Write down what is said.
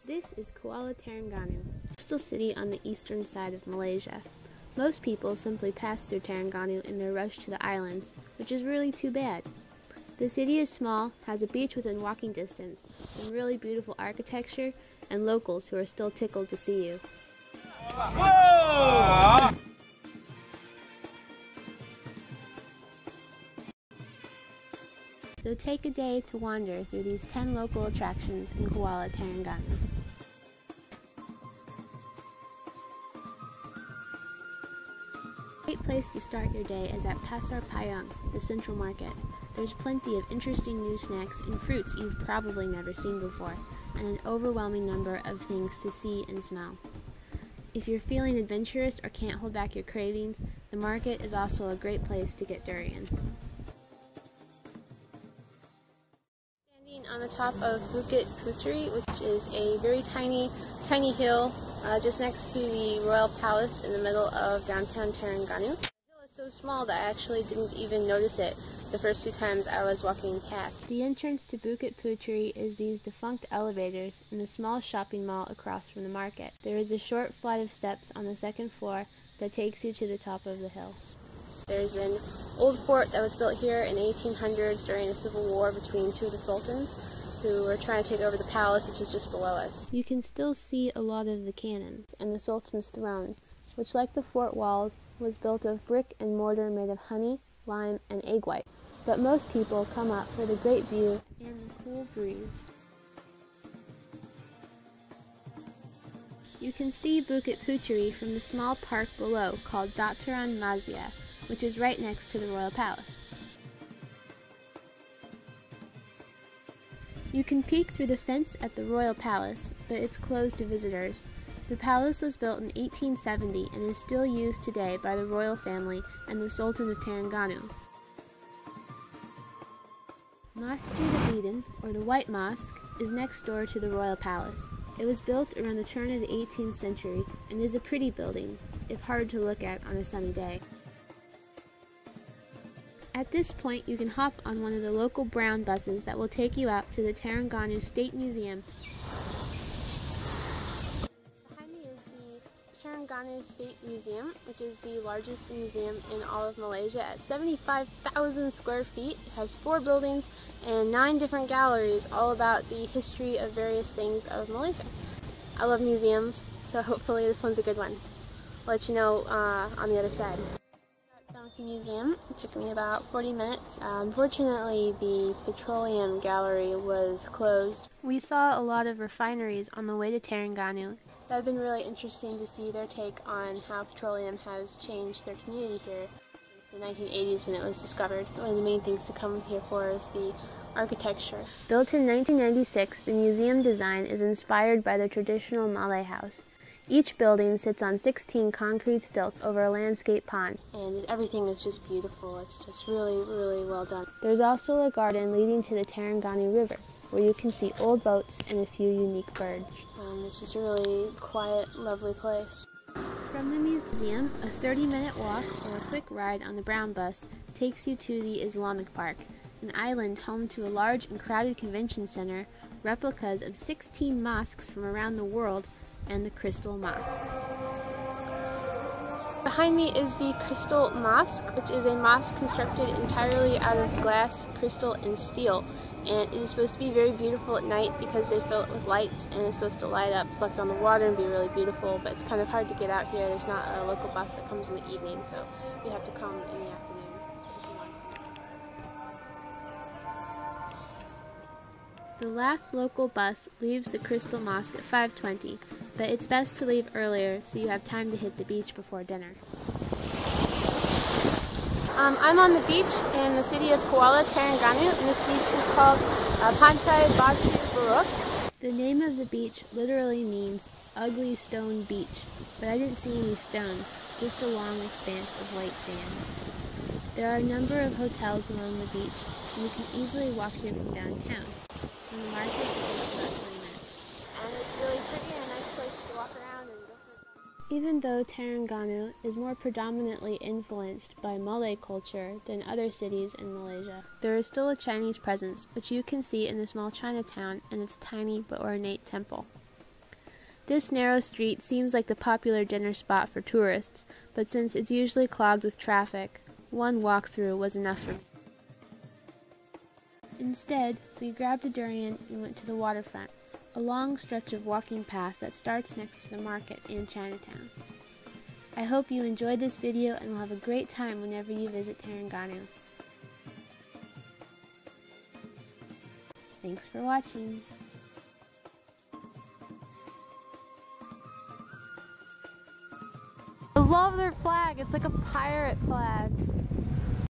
This is Kuala Terrenganu, a coastal city on the eastern side of Malaysia. Most people simply pass through Terengganu in their rush to the islands, which is really too bad. The city is small, has a beach within walking distance, some really beautiful architecture, and locals who are still tickled to see you. Whoa! So take a day to wander through these 10 local attractions in Kuala Terrenganu. A great place to start your day is at Pasar Payung, the central market. There's plenty of interesting new snacks and fruits you've probably never seen before, and an overwhelming number of things to see and smell. If you're feeling adventurous or can't hold back your cravings, the market is also a great place to get durian. On the top of Bukit Future II, which is a very tiny hill just next to the Royal Palace in the middle of downtown Terengganu. The hill is so small that I actually didn't even notice it the first few times I was walking past. The entrance to Bukit Future is these defunct elevators in a small shopping mall across from the market. There is a short flight of steps on the second floor that takes you to the top of the hill. There's an old fort that was built here in the 1800s during a civil war between two of the sultans who were trying to take over the palace, which is just below us. You can still see a lot of the cannons and the sultan's throne, which, like the fort walls, was built of brick and mortar made of honey, lime, and egg white. But most people come up for the great view and the cool breeze. You can see Bukit Future from the small park below called Dataran Malaysia, which is right next to the Royal Palace. You can peek through the fence at the Royal Palace, but it's closed to visitors. The palace was built in 1870 and is still used today by the royal family and the Sultan of Terengganu. Masjid al-Eden, or the White Mosque, is next door to the Royal Palace. It was built around the turn of the 18th century and is a pretty building, if hard to look at on a sunny day. At this point, you can hop on one of the local brown buses that will take you out to the Terengganu State Museum. Behind me is the Terengganu State Museum, which is the largest museum in all of Malaysia at 75,000 square feet. It has 4 buildings and 9 different galleries, all about the history of various things of Malaysia. I love museums, so hopefully this one's a good one. I'll let you know on the other side. The museum. It took me about 40 minutes. Unfortunately, the petroleum gallery was closed. We saw a lot of refineries on the way to Terengganu. That had been really interesting to see their take on how petroleum has changed their community here since the 1980s when it was discovered. One of the main things to come here for is the architecture. Built in 1996, the museum design is inspired by the traditional Malay house. Each building sits on 16 concrete stilts over a landscape pond, and everything is just beautiful. It's just really well done. There's also a garden leading to the Terengganu River, where you can see old boats and a few unique birds. It's just a really quiet, lovely place. From the museum, a 30-minute walk or a quick ride on the brown bus takes you to the Islamic Park, an island home to a large and crowded convention center, replicas of 16 mosques from around the world, and the Crystal Mosque. Behind me is the Crystal Mosque, which is a mosque constructed entirely out of glass, crystal, and steel. And it is supposed to be very beautiful at night because they fill it with lights and it's supposed to light up, reflect on the water, and be really beautiful. But it's kind of hard to get out here. There's not a local bus that comes in the evening, so you have to come in the afternoon. The last local bus leaves the Crystal Mosque at 5:20, but it's best to leave earlier so you have time to hit the beach before dinner. I'm on the beach in the city of Kuala Terrenganu, and this beach is called Pantai Batu Buruk. The name of the beach literally means ugly stone beach, but I didn't see any stones, just a long expanse of white sand. There are a number of hotels along the beach, and you can easily walk here from downtown. From the market, it takes about 20 minutes. And it's really pretty and a nice place to walk around and go for a walk. Even though Terengganu is more predominantly influenced by Malay culture than other cities in Malaysia, there is still a Chinese presence, which you can see in the small Chinatown and its tiny but ornate temple. This narrow street seems like the popular dinner spot for tourists, but since it's usually clogged with traffic, one walk through was enough for me. Instead, we grabbed a durian and went to the waterfront, a long stretch of walking path that starts next to the market in Chinatown. I hope you enjoyed this video and will have a great time whenever you visit Terrenganu. Thanks for watching. I love their flag. It's like a pirate flag.